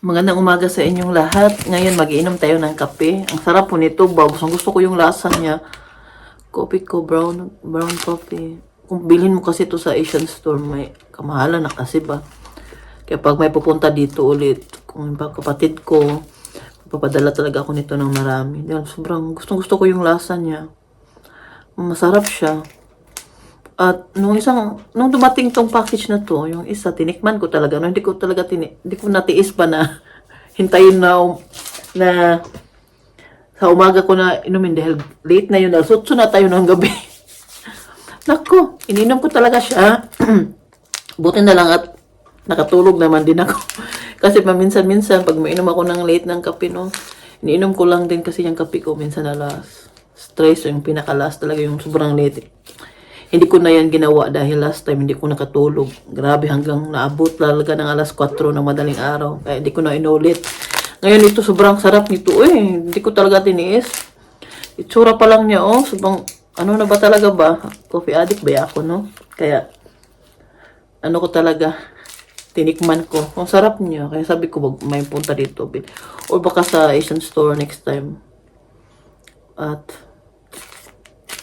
Magandang umaga sa inyong lahat. Ngayon mag-iinom tayo ng kape. Ang sarap po nito, Bobs. Ang gusto ko yung lasa niya. Coffee ko, brown coffee. Kung bilhin mo kasi ito sa Asian store, may kamahalan na kasi ba. Kaya pag may pupunta dito ulit, kung yung kapatid ko, papadala talaga ako nito ng marami. Dahil sobrang gusto ko yung lasa niya. Masarap siya. At nung dumating tong package na to, yung isa, tinikman ko talaga. No, hindi ko natiis pa na hintayin na sa umaga ko na inumin dahil late na yun. Sutso na tayo ng gabi. Nako, ininom ko talaga siya. Buti na lang at nakatulog naman din ako. Kasi paminsan-minsan, pag mainom ako ng late ng kape, no, iniinom ko lang din kasi yung kape ko minsan alas stress, yung pinaka-last talaga yung sobrang late. Hindi ko na yan ginawa dahil last time hindi ko nakatulog. Grabe, hanggang naabot talaga ng alas 4 ng madaling araw. Kaya hindi ko na inulit. Ngayon ito, sobrang sarap nito. Hindi ko talaga tiniis. Itsura pa lang niya, sobrang, ano na ba talaga ba? Coffee addict ba ako, no? Kaya, ano ko talaga, tinikman ko. Ang sarap niya. Kaya sabi ko, may punta dito. Or baka sa Asian store next time. At,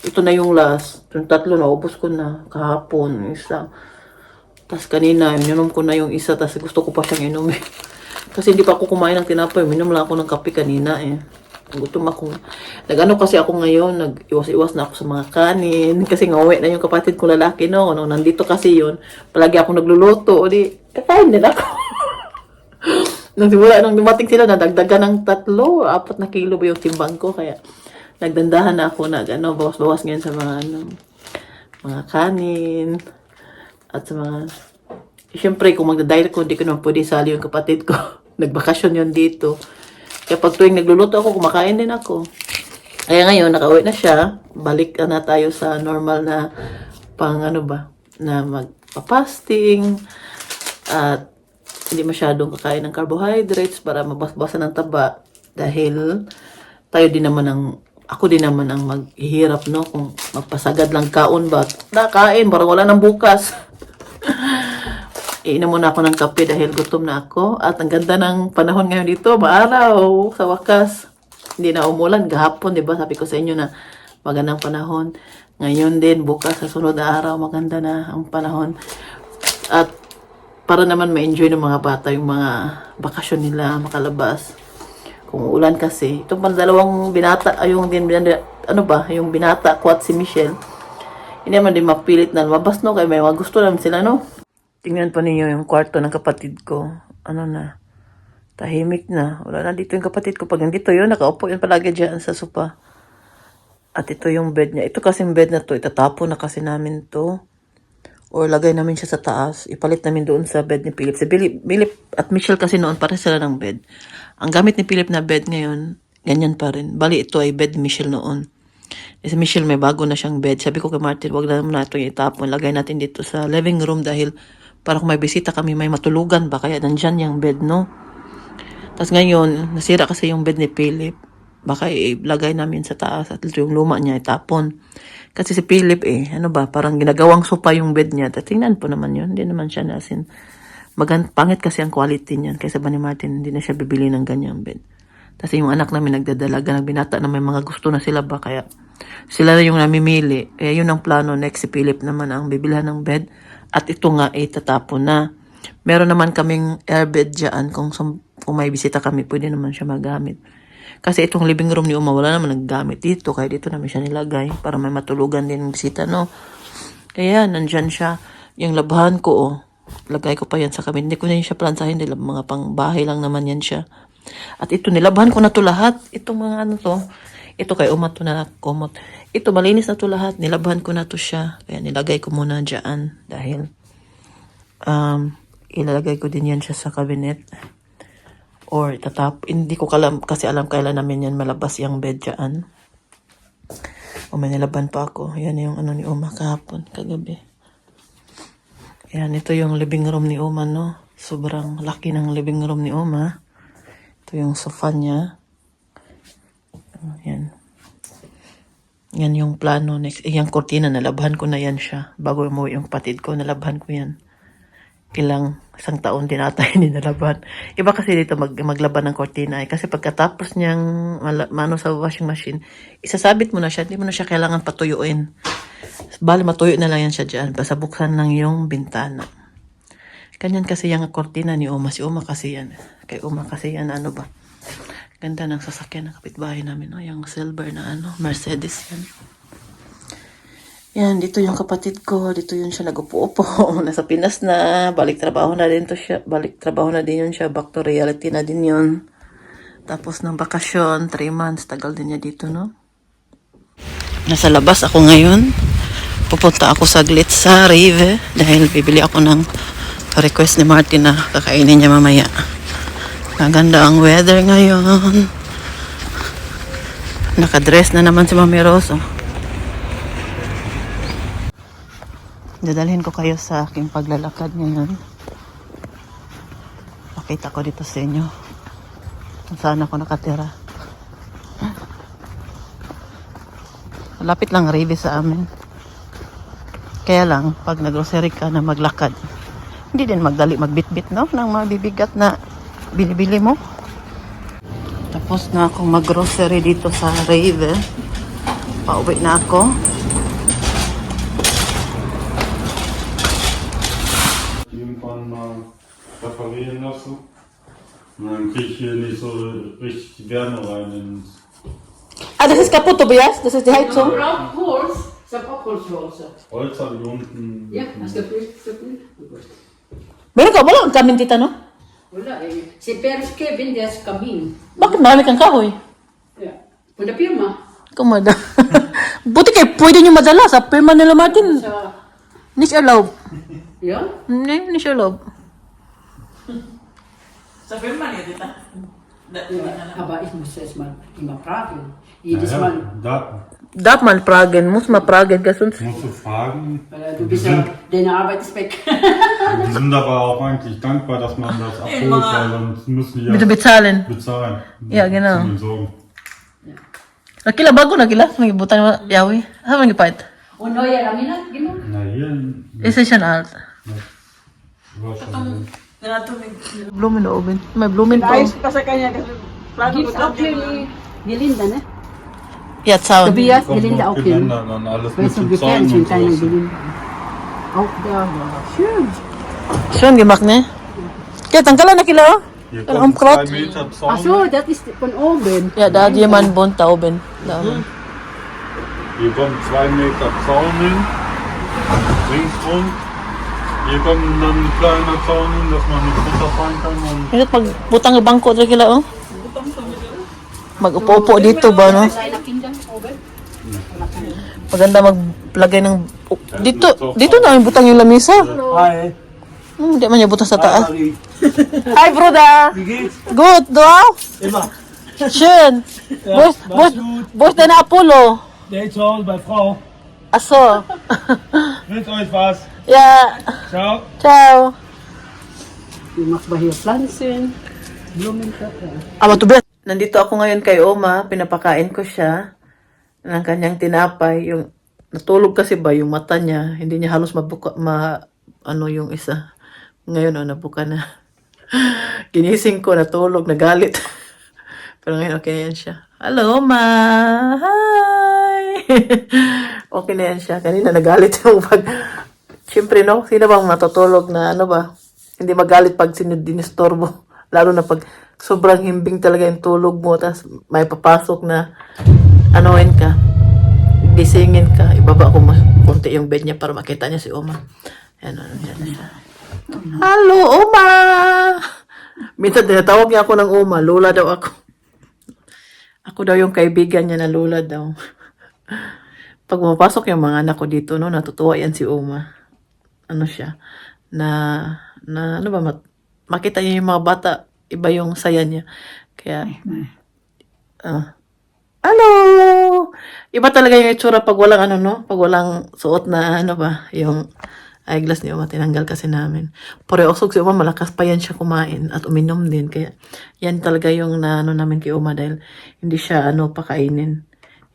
ito na yung last. Yung tatlo, naubos ko na kahapon. Isa. Tapos kanina, ininom ko na yung isa. Tapos gusto ko pa siyang inumin. Kasi hindi pa ako kumain ng tinapay. Minom lang ako ng kape kanina Gutom ako. Nag-ano kasi ako ngayon. Nag-iwas-iwas na ako sa mga kanin. Kasi nga uwi na yung kapatid kong lalaki, no? Nung nandito kasi yun, palagi ako nagluluto. O di, kakain din ako. Nung dumating sila, nadagdagan ng 3 o 4 na kilo ba yung timbang ko. Kaya, nagdandahan na ako bawas-bawas ngayon sa mga kanin at sa mga, siyempre kung magda-diet ko, hindi ko naman pwede sali yung kapatid ko. Nagbakasyon yun dito. Kaya pag tuwing nagluluto ako, kumakain din ako. Kaya ngayon, nakauwi na siya. Balik na tayo sa normal na na magpa-fasting at hindi masyadong kakain ng carbohydrates para mabasbasan ng taba dahil ako din naman ang maghihirap, no? Kung magpasagad lang kaon ba? Nakain, parang wala nang bukas. Iinom muna ako ng kape dahil gutom na ako. At ang ganda ng panahon ngayon dito, maaraw, sa wakas. Hindi na umulan, gahapon, di ba? Sabi ko sa inyo na magandang panahon. Ngayon din, bukas, sa sunod na araw, maganda na ang panahon. At para naman ma-enjoy ng mga bata yung mga bakasyon nila, makalabas. Kung ulan kasi, itong dalawang binata, yung binata ko at si Michelle, hindi naman din mapilit na lumabas, no? Kaya may mga gusto naman sila, no? Tingnan pa ninyo yung kwarto ng kapatid ko. Tahimik na. Wala na dito yung kapatid ko. Pag nandito yun, nakaupo yun palagi dyan sa sofa. At ito yung bed niya. Ito kasing bed na to, itatapon na kasi namin to. Or lagay namin siya sa taas. Ipalit namin doon sa bed ni Philip. Si Philip at Michelle kasi noon, para sila ng bed. Ang gamit ni Philip na bed ngayon, ganyan pa rin. Bali, ito ay bed ni Michelle noon. Si Michelle may bago na siyang bed. Sabi ko kay Martin, wag na naman natin itapon. Lagay natin dito sa living room dahil para kung may bisita kami, may matulugan ba. Kaya nandyan yung bed, no? Tapos ngayon, nasira kasi yung bed ni Philip. Baka ilagay namin sa taas at yung luma niya itapon. Kasi si Philip parang ginagawang sopa yung bed niya. Tingnan po naman yun. Hindi naman siya nasin. Pangit kasi ang quality niyan. Kaya sabi ni Martin, hindi na siya bibili ng ganyang bed. Tapos yung anak namin nagdadalaga, nagbinata na may mga gusto na sila ba. Kaya sila na yung namimili. Kaya yun ang plano. Next si Philip naman ang bibilhan ng bed. At ito nga tatapon na. Meron naman kaming airbed dyan. Kung may bisita kami, pwede naman siya magamit. Kasi itong living room ni Uma, wala naman naggamit dito. Kaya dito namin siya nilagay para may matulugan din ng bisita, no? Kaya nandyan siya. Yung labhan ko, lagay ko pa yan sa kabin. Hindi ko na yun siya plansahin. Mga pang bahay lang naman yan siya. At ito, nilabhan ko na to lahat. Itong mga ito kay Uma to na kumot. Ito, malinis na to lahat. Nilabhan ko na to siya. Kaya nilagay ko muna dyan. Dahil, ilalagay ko din yan siya sa cabinet. Or hindi ko kasi alam kailan namin yan malabas yung bed dyan. May nilaban pa ako. Yan yung ni Uma kahapon, kagabi. Yan, ito yung living room ni Uma, no? Sobrang laki ng living room ni Uma. Ito yung sofa niya. Yan. Yan yung plano. Next, yung kortina, nalabhan ko na yan siya. Bago umuwi yung kapatid ko, nalabhan ko yan. isang taon din ata hindi nalaban. Iba kasi dito maglaban ng kortina kasi pagkatapos niyang mano sa washing machine, isasabit mo na siya, hindi mo na siya kailangan patuyuin. Bali matuyo na lang yan siya dyan, basta buksan lang yung bintana. Ganyan kasi yung kortina ni Uma. Si Uma kasi yan. Kay Uma kasi yan, ano ba? Ganda ng sasakyan ng kapitbahay namin. No? Yung silver na Mercedes yan. Yan, dito yung kapatid ko. Dito yun siya nag-upo-upo. Nasa Pinas na. Balik trabaho na din to siya. Balik trabaho na din yun siya. Back to reality na din yun. Tapos ng bakasyon, 3 months. Tagal din niya dito, no? Nasa labas ako ngayon. Pupunta ako saglit sa Rave dahil bibili ako ng request ni Martin na kakainin niya mamaya. Maganda ang weather ngayon. Nakadress na naman si Mami Rose. Oh. Dadalhin ko kayo sa aking paglalakad ngayon. Pakita ko dito sa inyo kung saan ako nakatira. Malapit lang Rave sa amin. Kaya lang, pag nag-grocery ka na maglakad, hindi din magdali magbitbit, no? Ng mga bibigat na binibili mo. Tapos na akong mag-grocery dito sa Rave. Pauwi na ako. Irgendwann mal reparieren lassen. Und dann krieg ich hier nicht so richtig Wärme rein ins. Ah, das ist kaputt, Tobias? Das ist die Heizung? Braucht Holz. Ich hab auch Holzhäuser. Holz habe ich unten. Ja, hast du geprüft? Meron ka? Wala kang kamin, tita, no? Wala eh. Si Peres Kevin, der ist Kamin. Bakit marami kang kahoy? Ja. Von der Firma. Kumada. Buti kayo, pwede nyo madala sa firma nila Martin. Sa, Nicht erlaubt. ja? Nee, nicht erlaubt. Sa firma niya, tita. Ja. Aber ich muss es mal immer fragen. Jedes Mal. Da Darf man fragen, muss man fragen, sonst... musst du fragen. Weil du bist ja, deine Arbeit ist weg. Die sind aber auch eigentlich dankbar, dass man das abholt, weil sonst müssen die Bitte ja bezahlen. bezahlen. Ja, genau. Zum Entsorgen. Nakila bago, nakila. May butan mo, yawi. Ano man gipait? Und neue Laminat, genau. Na hier Isa siya na alt. war schon. Blumen na oven. May blumen pa. Ayos pa sa kanya kasi plano ko Gibt's auch hier die Linda, ne? Yeah, sound. Tobias, die Kommt Linda noch auch hier. Geländer, dann alles mit Weißt du, so wie Zäunen Fernchen, und kleine sowas. Linda. Auch da, ja. Schön. Schön gemacht, ne? Kaya tanggalan na kila, oh. Hier Ein kommt Umkraut. 2 Meter Zaun. Ach so, das ist von oben. Ja, da hat jemand wohnt da oben. Da oben. Hier kommt 2 Meter Zaun hin. Ringsrum. Hier kommt dann ein kleiner Zaun hin, dass man nicht runterfallen kann. Und Ito pag butang ng bangko dito kila, oh. Mag-upo-upo dito ba, no? Kleine Kinder oben. Maganda maglagay ng... Dito na yung butang yung lamisa. Hi. Hindi man yung butang sa taas. Wie Hi, Bruder! geht's? Gut, du auch? Immer. Schön. Wo ist dein Apollo? Der ist zu Hause bei Frau. Ach so. Wünscht euch was. Ja, Ciao. ciao. Du machst mal hier Pflanzen, Blumen. Aba, Tobias. Nandito ako ngayon kay Oma. Pinapakain ko siya ng kanyang tinapay. Yung natulog kasi ba yung mata niya. Hindi niya halos mabuka, ano yung isa. Ngayon, nabuka na. Ginising ko, natulog, nagalit. Pero ngayon, okay na yan siya. Hello, Oma! Hi! Okay na yan siya. Kanina nagalit yung pag... Siyempre, no? Sino bang matutulog na ano ba? Hindi magalit pag dinistorbo. Lalo na pag sobrang himbing talaga yung tulog mo. Tapos may papasok na anoin ka. Gisingin ka. Ibaba ko konti yung bed niya para makita niya si Oma. Ayan, dyan na siya. Hello, Oma! Minsan tinatawag niya ako ng Oma. Lola daw ako. Ako daw yung kaibigan niya na Lola daw. Pag pumapasok yung mga anak ko dito, no, natutuwa yan si Oma. Ano siya? Ano ba, makita niya yung mga bata, iba yung saya niya. Kaya, hello! Iba talaga yung itsura pag walang ano, no? Pag walang suot na ano ba, yung eyeglass ni Oma, tinanggal kasi namin. Pareosog si Oma, malakas pa yan siya kumain at uminom din. Kaya, yan talaga yung ano namin kay Oma dahil hindi siya, pakainin.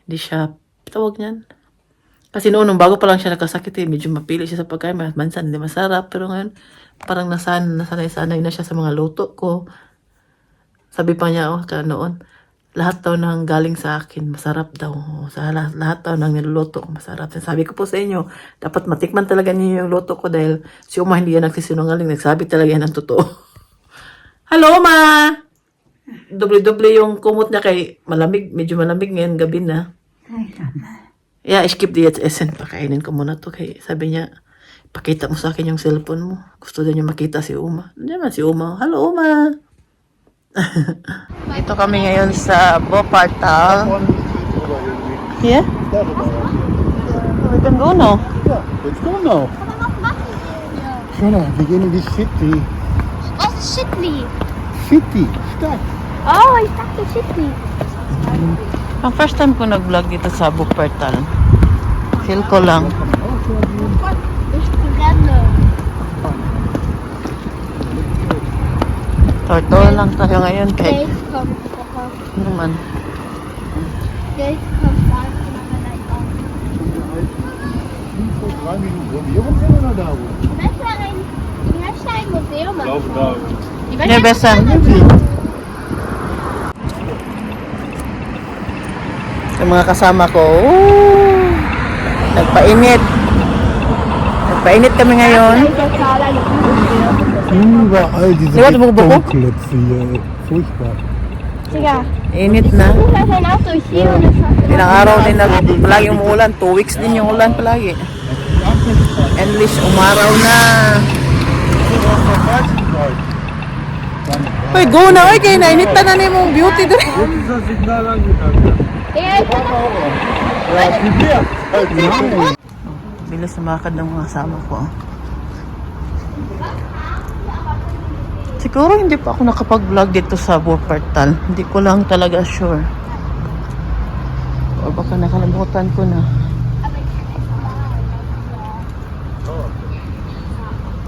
Hindi siya, tawag niyan. Kasi noon, nung bago pa lang siya nakasakit, medyo mapili siya sa pagkain. Mansan, hindi masarap. Pero ngayon, parang nasanay-sanay na siya sa mga luto ko. Sabi pa niya, noon, lahat daw nang galing sa akin, masarap daw. Sa lahat daw nang niluluto ko, masarap. Sabi ko po sa inyo, dapat matikman talaga niyo yung luto ko dahil si Uma hindi yan nagsisinungaling. Nagsabi talaga yan ng totoo. Hello, Ma! Doble-doble yung kumot niya kay malamig. Medyo malamig ngayon gabi na. Yeah, skip the SN. Pakainin ko muna to. Kay sabi niya, pakita mo sa akin yung cellphone mo. Gusto din niya makita si Uma. Hindi naman si Uma. Hello, Uma! Ito kami ngayon sa Wuppertal. Yeah? We can go now. Ja, let's go now. Schau mal, wir gehen in die City. Was ist Shitly? City, Stadt. Oh, ich dachte Shitly. Ang first time ko nag-vlog dito sa Wuppertal. Feel ko lang. Ich brenne. Tortol lang tayo ngayon kay Geld kommt. ano naman. Geld kommt dann in meiner Leitung. Vor 3 Minuten. Wir sind immer noch da. Ich möchte ein Museum Lauf anschauen. da. Ich möchte Yeah, besser. Yung mga kasama ko, nagpainit. Nagpainit kami ngayon. Überall diese Ja, warte, wo- Betonklötze hier. Furchtbar. Digga, Init na. ich muss ein Auto hier und es Ilang araw din na palagi umuulan. 2 weeks din yung ulan palagi. Endless umaraw na. Uy, go na. Uy, kaya nainit na na mong beauty doon. Dieser Signal angegangen. Digga, ich bin Bilis na makakad ng mga kasama ko. Siguro hindi pa ako nakapag-vlog dito sa Wuppertal. Hindi ko lang talaga sure. O baka nakalimutan ko na.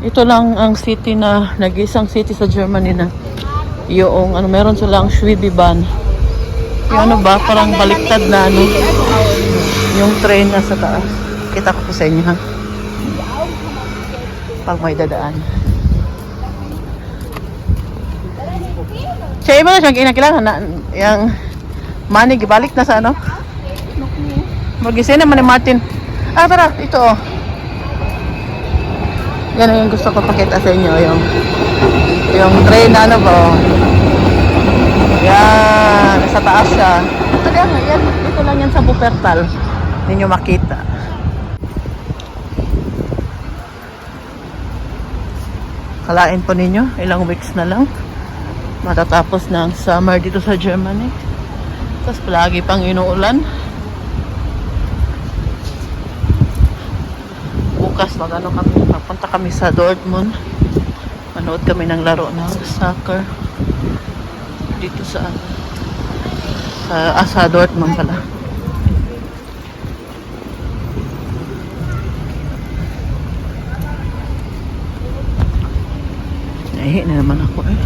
Ito lang ang city na, nag-isang city sa Germany na yung, meron silang Schwebebahn. Yung ano ba, parang baliktad na yung train na sa taas. Kita ko po sa inyo ha. Pag may dadaan. Siya mo na siyang kinakailangan na yung money, gibalik na sa ano? Mag-isay naman ni Martin. Tara, ito oh. Yan yung gusto ko pakita sa inyo, yung train na ano ba oh. Yan, nasa taas siya. Ito lang, yan, dito lang yan sa Wuppertal. Ninyo makita. Kalain po ninyo, ilang weeks na lang. Matatapos na ang summer dito sa Germany. Tapos palagi pang inuulan. Bukas magpunta kami sa Dortmund. Manood kami ng laro ng soccer. Dito sa Dortmund pala. Nahihi na naman ako eh.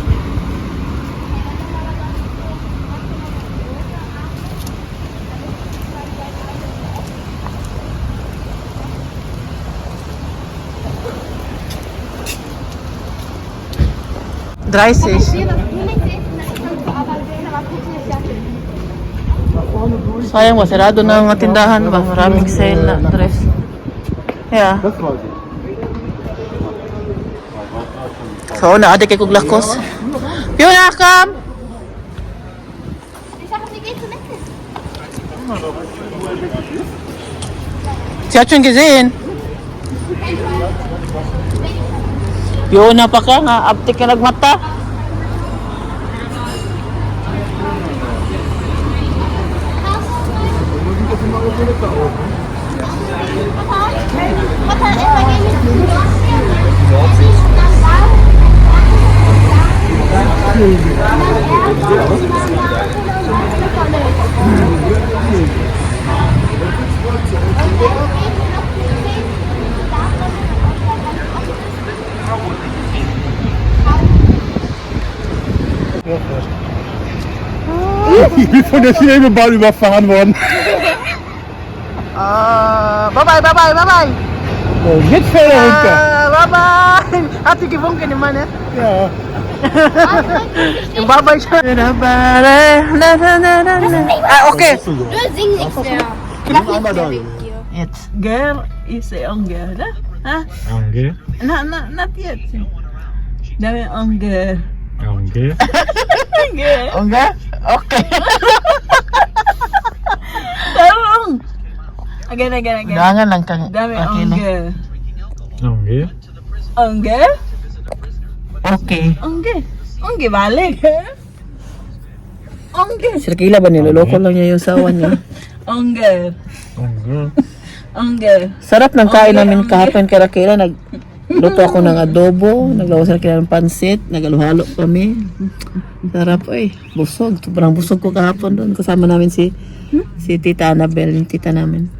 Dry fish. Sayang ba, sarado na ang mga tindahan ba? Maraming sale na dress. Yeah. Das war sie. So, naade kay kog lakos. Fiona, come! Ich sag, sie geht zu Messen. Sie hat schon gesehen. Fiona pa ka nga, aptik ka nagmata. Ich bin von der Schwebebahn überfahren worden. Bye-bye, bye-bye, bye-bye. Oh, jetzt fährt er runter. Bye-bye. Hat die gewunken, die Mann, Ja. Bye-bye siya. Okay. Du sing nichts mehr. Nimm einmal da. Jetzt. Girl, you say on girl, huh? Danke. Not yet. Dami on girl. Danke. Girl. On girl? Okay. Tarong. Again. Dangan lang kang. Dami on girl. Danke. On girl? Okay. On girl, balik. On girl. Sir Kila ba niloloko lang niya yung sawa niya? On girl. Danke. On girl. Sarap ng kain namin kahapon kay Rakela. Nagluto ako ng adobo, naglawas na ng pansit, nagaluhalo kami. Sarap busog. Sobrang busog ko kahapon doon. Kasama namin si Tita Annabelle, yung tita namin.